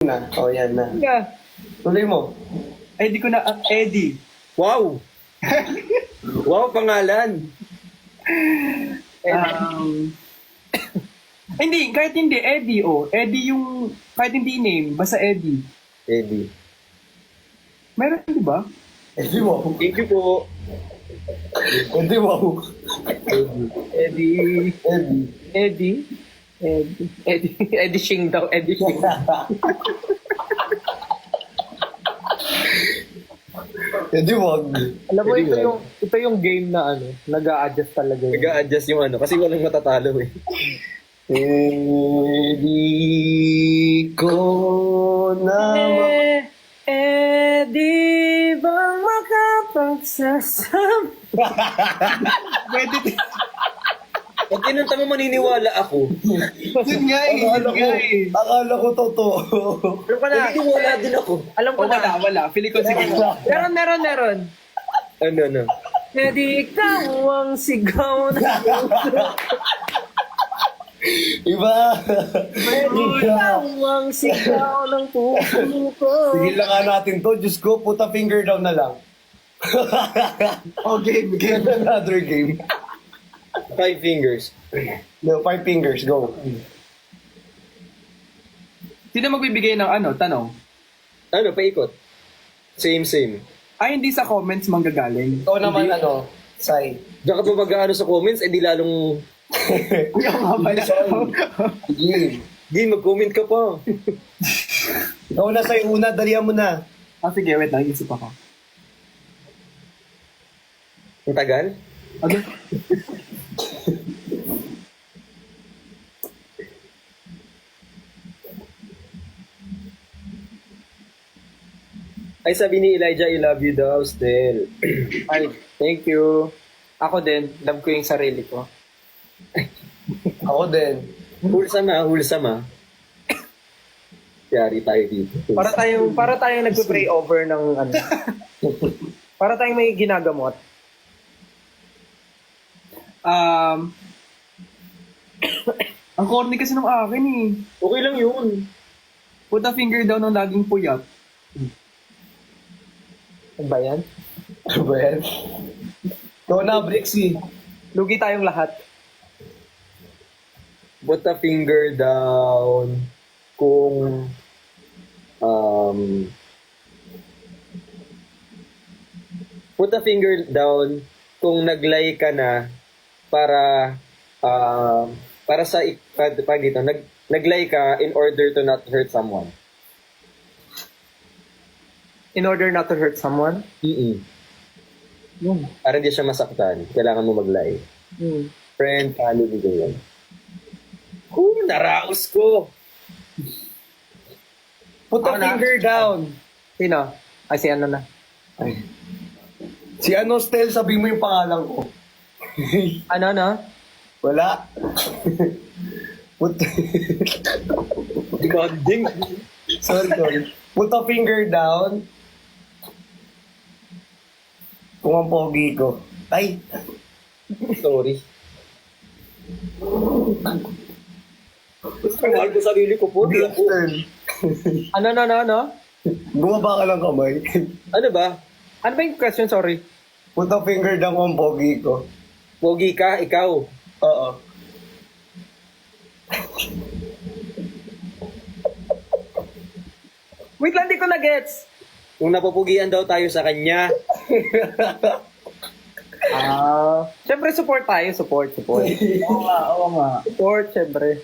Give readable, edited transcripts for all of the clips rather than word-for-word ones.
na. Oh, yan na. Yeah. Tuloy mo. Ay, di ko na, Eddie. Wow! Wow, pangalan! Um, hindi, kahit hindi, Eddie, oh. Eddie yung, kahit hindi name, basta Eddie. Eddie. Meron, di ba? Hindi mo. Thank you po. Hindi mo. Eddie. Eddie. Eddie. Eddie. Eddie. Eddie Shing daw. Eddie Shing. Hindi wag. Alam mo, Eddie ito yung game na nag-a-adjust talaga yun. Nag-a-adjust yung kasi walang matatalo eh. Hindi ko na Eddie bang makapagsasam? Pwede din. Pag kinanta mo maniniwala ako. Yun nga eh. Akala ko totoo. Alam ko na. Maniniwala din ako. Alam ko na. Wala. Pili ko sige. Meron. Ano? Eddie, ikaw ang sigaw na Iba. ikaw ang sigaw ng puso ko. Sige lang nga natin to. Diyos ko, put a finger down na lang. Okay, game. Another game. 5 fingers. No, 5 fingers, go. Sino magbibigay ng tanong? Ano, paikot. Same. Ah, Ay, Hindi sa comments manggagaling. Ikaw naman, Sai. diyan ka pa mag-ano sa comments, di lalong... Kuya nga pala. Sige. Di, mag-comment ka pa. Ikaw na, Sai, una. Dalihan mo na. Sige, wait lang. Isip ako. Ang tagal? Okay. Ay, sabi ni Elijah, I love you daw, still. Ay, thank you. Ako din. Love ko yung sarili ko. Ako din. Wholesome ah. Yari tayo dito. Para tayong nagpe-pray over ng para tayong may ginagamot. Ang corny kasi nung akin eh. Okay lang yun. Put a finger down ng laging puyat. Ano ba yan? Ano ba yan? Ikaw na, Brixie. Lugi tayong lahat. Put a finger down kung put a finger down kung nag-lie ka na para sa pag ito nag-lie ka in order to not hurt someone. In order not to hurt someone? Para hindi siya masaktan, kailangan mo mag-lie. Friend, family, ganyan. Naraos ko! Put a finger down. Sino? Ay, si ano na. Si Stel, sabi mo yung pangalan ko. Ano? Wala. Put... Ganding! sorry. Put a finger down. Kung ang pogi ko. Ay! Sorry. Mahal ko sarili ko po. Di ako. Stel. Ano? Bumaba ka ng kamay. Ano ba? Ano ba yung question? Sorry. Put a finger down kung ang pogi ko. Pogi ka, ikaw. Oo. Wait lang, di ko na-gets. Kung napapugian daw tayo sa kanya. Siyempre, support tayo. Support. Oo nga. Support, siyempre.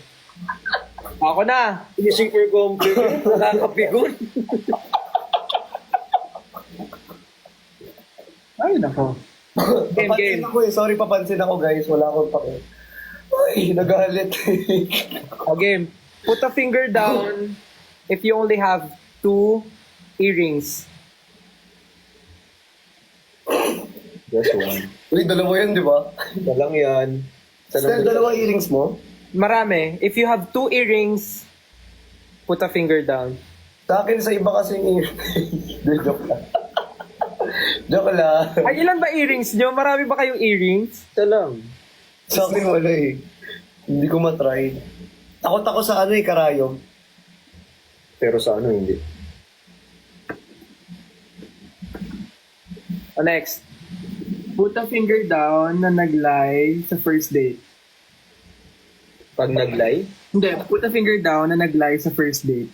Ako na. Finishing for compliment. Nakakapigon. Ay, nako. Papansin ako eh. Sorry, papansin ako guys. Wala akong pake. Ay, nagalit. Game. Put a finger down if you only have 2 earrings. Just one. Uy, dalawa yan, di ba? Walang yan. Stel, dalawang earrings mo? Marami. If you have 2 earrings, put a finger down. Sa akin, sa iba kasi earrings. Joke lang. Joke lang. Ay, ilan ba earrings nyo? Marami ba kayong earrings? Ito lang. Sa akin wala eh. Hindi ko matry. Takot ako sa karayom. Pero sa ano, hindi. Next. Put a finger down na nag-lie sa first date. Pag nag-lie, Hindi, put a finger down na nag-lie sa first date.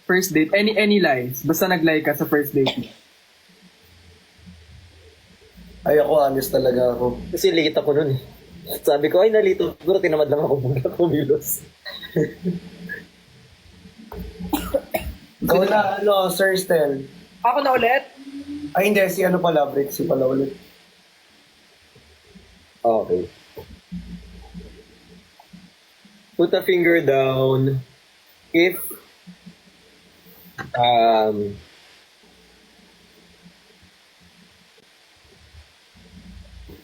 First date, any lies. Basta nag-lie ka sa first date. Ay, ako, honest talaga ako. kasi late ako nun eh. Sabi ko, ay nalito. Siguro tinamad lang ako muna kumilos. Ikaw na, ano, Sir Stel. Ako na ulit? Ay, hindi, si ano pala, Brick, si pala ulit. Okay. Put a finger down if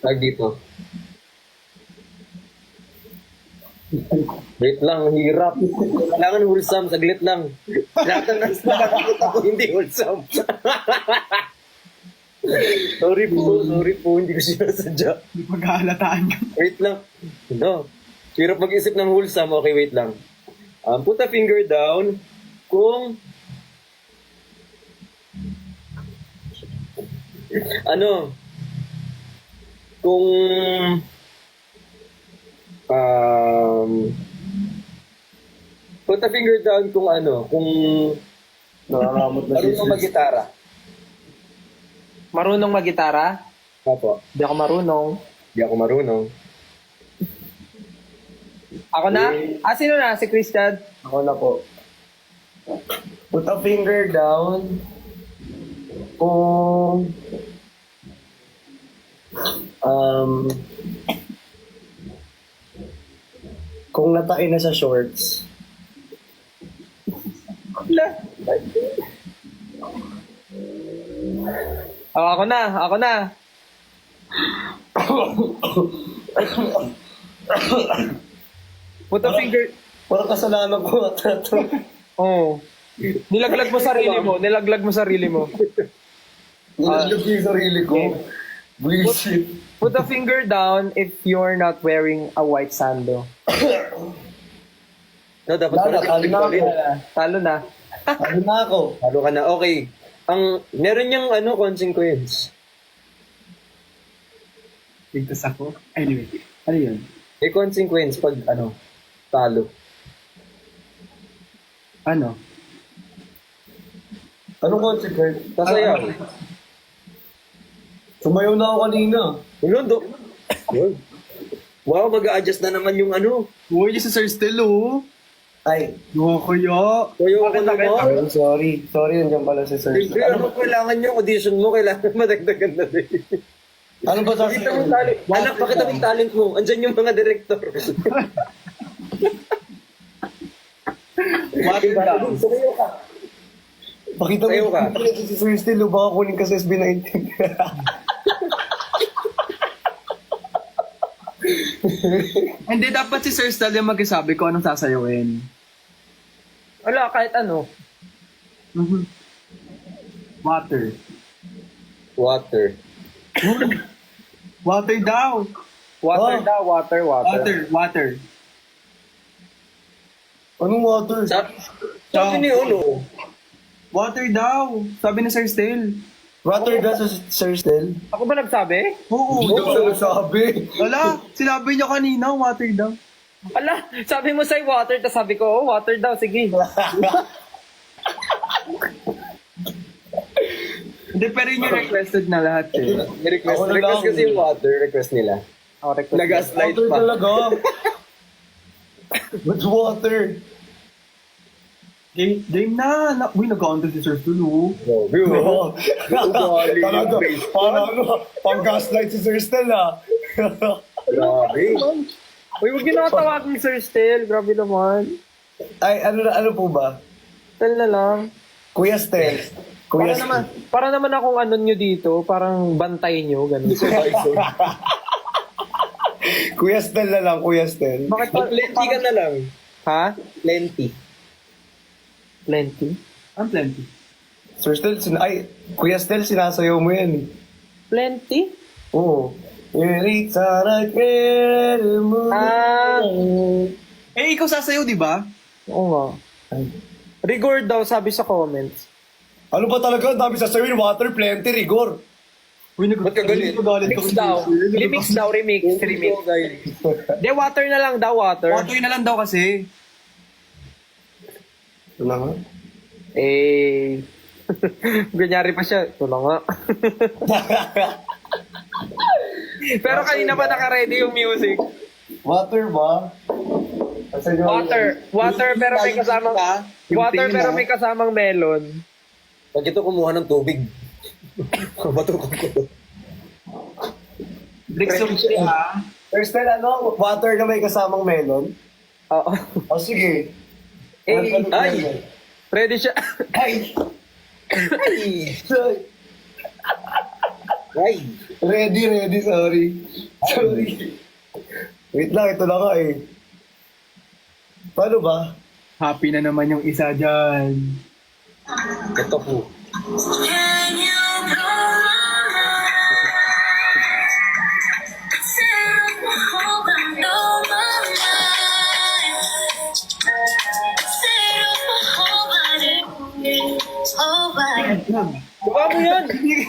tag dito. Wait lang, hirap. Kailangan wholesome, saglit lang. Lahat ng nakikita ko hindi wholesome. sorry po, hindi ko sinasadya. Hindi paghahalataan ka. Wait lang. No. Hirap mag-isip ng wholesome. Okay, wait lang. Put a finger down kung ano kung put a finger down kung ano kung Nakakamot na si marunong mag-gitara. Marunong mag-gitara? Opo. Hindi ako marunong. Hindi ako marunong. Ako na? Sino na? Si Christian? Ako na po. Put a finger down kung kung natain na sa shorts. Oh, ako na. Put a finger... Parang kasalanan ko ata ito. Oh. Nilaglag mo sarili mo. Nilalaglag ko yung sarili ko. Bullshit. Put a finger down if you're not wearing a white sando. No, dapat Lala, talo na ako. Talo na. Ano na ako? Halo ka na. Okay. Meron yung consequence. Ligtas ako. Anyway. Ano yun? May consequence pag talo. Ano? Anong consequence? Sasayaw. Sumayaw na ako kanina. Ulondo. Yun. Wow, mag-a-adjust na naman yung Uy, yung si Sir Stelo. Ay, Yo, kuya. Kuya, ako Bakit? naman. sorry. Sorry, nandiyan pala si Sir. Siyempre, kailangan yung audition mo? Kailangan madagdagan na din. Ano ba sa Pakita mo yung talent. Anak, pakita mo yung talent mo. Andyan yung mga director. Water down. Sumayo ka. Pakita mo Sayo ka. yung si Sir Still, baka kunin ka sa SB19. Hindi, dapat si Sir Stelo yung magsasabi ko anong sasayawin. Wala, kahit ano. Water. Water. Water daw. Water Oh. daw, water. Water. Anong water? Sabi ni Water daw. Sabi ni Sir Stel. Water daw sa Sir Still? Ako ba nagsabi? Oo, Oo. sabi. Wala, sinabi niya kanina, water daw. Ala, sabi mo sa'yo water, tapos sabi ko, oh, water daw, sige. Hindi, pero yun yung requested na lahat eh. Request, Ako na request lang. kasi yung water, request nila. Ako request. Nag-gaslight Water pa. talaga. What's water? Game na. Uy, nag-counter si Sir Tulu. Oo. Talaga, pang gaslight si Sir Still Grabe. Uy, huwag yun nakatawagin Sir Stel. Grabe naman. Ay, ano po ba? Stel na lang. Kuya Stel. Kuya Para naman akong ano nyo dito, parang bantay nyo, ganun. Kuya Stel na lang, Kuya Stel. Bakit pa? Plenty ka na lang. Ha? Plenty. Plenty? Ang plenty? Sir Stel, Kuya Stel, sinasayaw mo yan. Plenty? Oo. Eh, ikaw sasayaw, di ba? Oo nga. Rigor daw, sabi sa comments. Ano ba talaga? Ang dami sasabihin, water, plenty, rigor. Ba't ka galit? Remix daw. Remix. De, water na lang daw, water. Water na lang daw kasi. Ito na nga. Eh, ganyari pa siya. Ito na nga. Pero kanina pa naka-ready yung music. Water ba? Asan yung- Water pero may kasamang water pero may kasamang melon. Pag ito kumuha ng tubig. Bato ko ko. Bricks of tea, ha? First time, ano? Water na may kasamang melon? Oo. O sige. Ay! Ready siya. Ay! Ay! Ay! Ready, sorry. Sorry. Wait lang, ito na nga eh. Paano ba? Happy na naman yung isa dyan. Ito po. Can you blow my mind? Set a hold on, blow my mind. Set a hold on it. Oh, but Buka mo yan! make me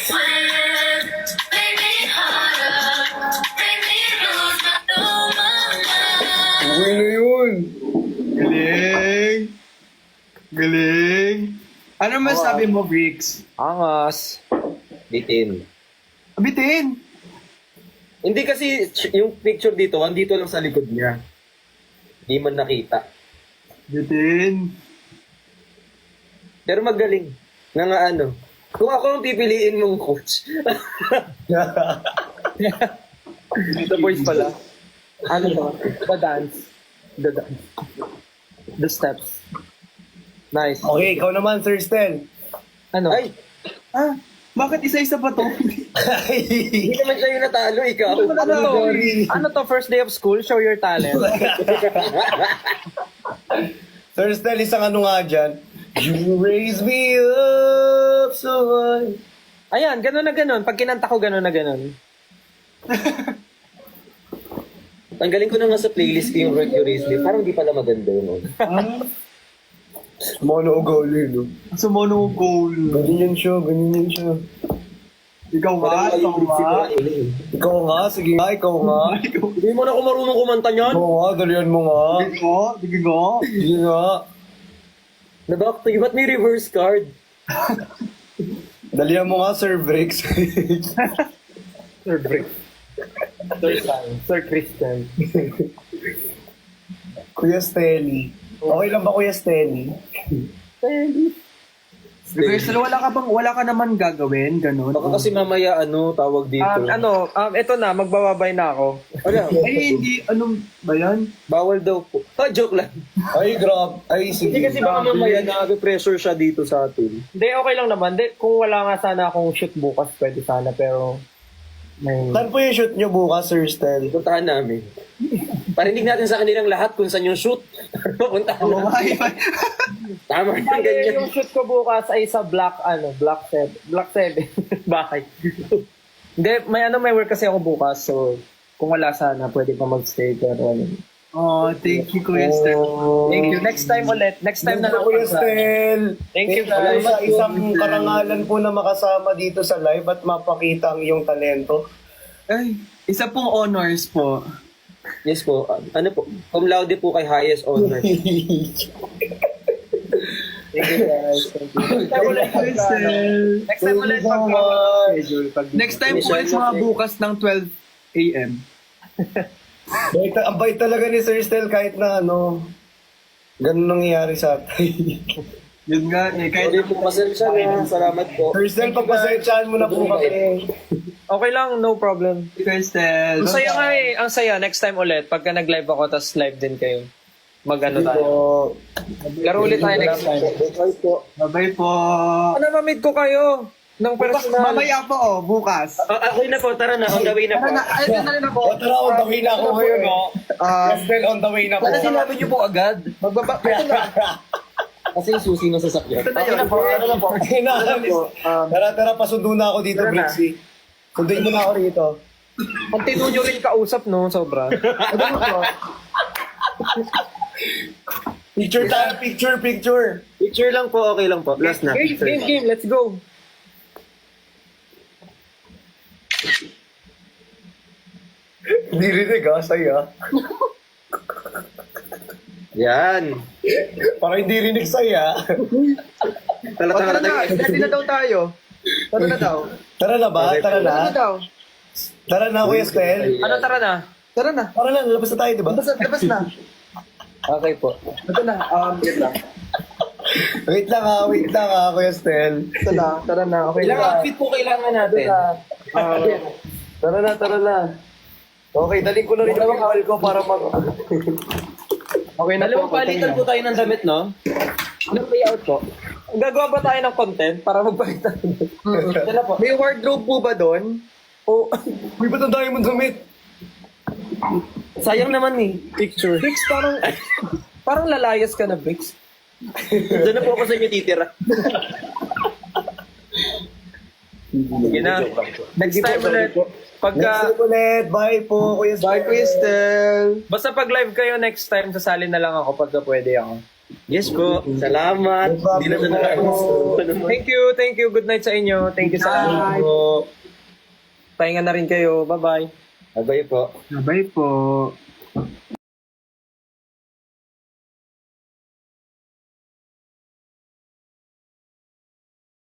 sweat, make me harder, make me lose my blow my mind. Uwi na yun. Galing! Galing! Ano masabi mo, Bricks? Angas. Bitin. Abitin! Hindi kasi yung picture dito, andito lang sa likod niya. Hindi man nakita. Bitin! Pero magaling. Nga ano. Kung ako ang pipiliin mong coach. The boys pala. Ano to? The dance. The steps. Nice. Okay, ikaw naman, Sir Stel. Ano? Ay! Ah, bakit isa-isa pa to? Hindi naman siya yung natalo, ikaw. Ano to? Ano to? First day of school? Show your talent. Sir Stel, isang ano nga dyan. You raise me up so high. Ayan, ganun na ganun. Pag kinanta ko, ganun na ganun. Tanggalin ko na nga sa playlist ko yung Work You Raise Me. Parang di pala maganda yun. Mono ugali, no? Sumono goal. Ganyan siya. Ikaw ba? Ikaw ba? Ikaw nga, sige nga, ikaw nga. Hindi mo na ako marunong kumanta niyan. Ikaw nga, dalian mo nga. Sige ko? Sige ko? Sige nga. Na back to you. Ba't may reverse card? Dalian mo nga, Sir Bricks. Sir Brick. Sir Sam. Sir Christian. Kuya Stelly. Okay lang ba, Kuya Stelly? Reversal, wala ka naman gagawin, ganun. Baka kasi mamaya tawag dito. Ito na, magbababay na ako. Ano? Ay, hindi, ano ba yan? Bawal daw po. Joke lang. Ay, grab. Ay, sige. Hindi kasi baka mamaya na-pressure siya dito sa atin. Hindi, okay lang naman. Di, kung wala nga sana akong shoot bukas, pwede sana. Pero, may... Saan po yung shoot nyo bukas, Sir Stel? Puntahan namin. Parinig natin sa kanilang lahat kung saan yung shoot. Puntahan Oo, namin. ay, Tama yung Bale, ganyan. yung shoot ko bukas ay sa Black 7 bahay. Hindi, may work kasi ako bukas. So, kung wala sana, pwede pa mag-stay. Pero, Oh, thank you, Kuya Steph. thank you. Next time ulit. Next time na lang. Kuya Stel. Thank you, Alam guys. sa isang karangalan po na makasama dito sa live at mapakita ang iyong talento. Ay, isa pong honors po. Yes po. Ano po? Cum laude po kay highest honor. Thank you, guys. Thank you. Next time ulit. Kuya Steph. Next time ulit. Next time po is mga bukas ng 12 a.m. Ang bait talaga ni Sir Stel kahit na ganun nangyayari sa atin. Yun nga, kahit Sorry po, pasensya na. Salamat po. Sir Stel, pagpasensyahan mo na po kami. Okay lang, no problem. Kuya Steph. Ang saya nga eh. Ang saya. Next time ulit. Pagka nag-live ako, tas live din kayo. Mag-ano tayo. Laro ulit tayo next time. Bye po. Bye-bye po. Ano, mamit ko kayo ng personal. Mamaya po, bukas. Okay na po. Tara na. On the way na po. Ay, na rin ako. O tara, on the way na ako ngayon, no? Sir Stel, on the way na po. Sana sinabi niyo po agad. Kasi yung susi ng sasakyan. Okay na po. Ano na po. Tara, pasundo na ako dito, Tara na. Brixie. Sunduin mo na ako rito. Ang tino nyo rin kausap, no? Sobra. Picture tayo, picture. Picture lang po, okay lang po. Last na. Game, let's go. Hindi rinig saya. Yan. Parang hindi rinig saya. Tala, Tara na, ready na daw tayo. Tara na daw. Tara na ba? Tara Tara na na? daw. Tara na, Kuya Stel. Ano, tara na? Tara na. Tara na, labas na tayo, di ba? Labas na. Okay po. Ito na, wait lang. Wait lang ha, Kuya Stel. Ito na, tara na. Okay Ilang na. outfit po kailangan natin? Tara na. Okay, daling ko na rin yung kawal ko para mag... Okay na Dalawang po. palitan po tayo ng damit, no? Anong layout po? Gagawa ba tayo ng content para magpalitan? Dala po. May wardrobe po ba doon? O, Uy, ba't ang dami mong damit? Sayang naman eh. Picture. Bricks, parang lalayas ka na, Bricks. Doon na po ako sa inyo titira. Sige na. Next time ulit. Next Pagka, time ulit. Bye po, Kuya Stel. Bye, Kuya Stel. basta pag live kayo next time, sasali na lang ako pagka pwede ako. Yes po. Salamat. No problem Hindi na siya nakakagusto. Thank you. Good night sa inyo. Thank you sa Bye. po. Pahinga na rin kayo. Bye-bye. Bye-bye po. Bye po.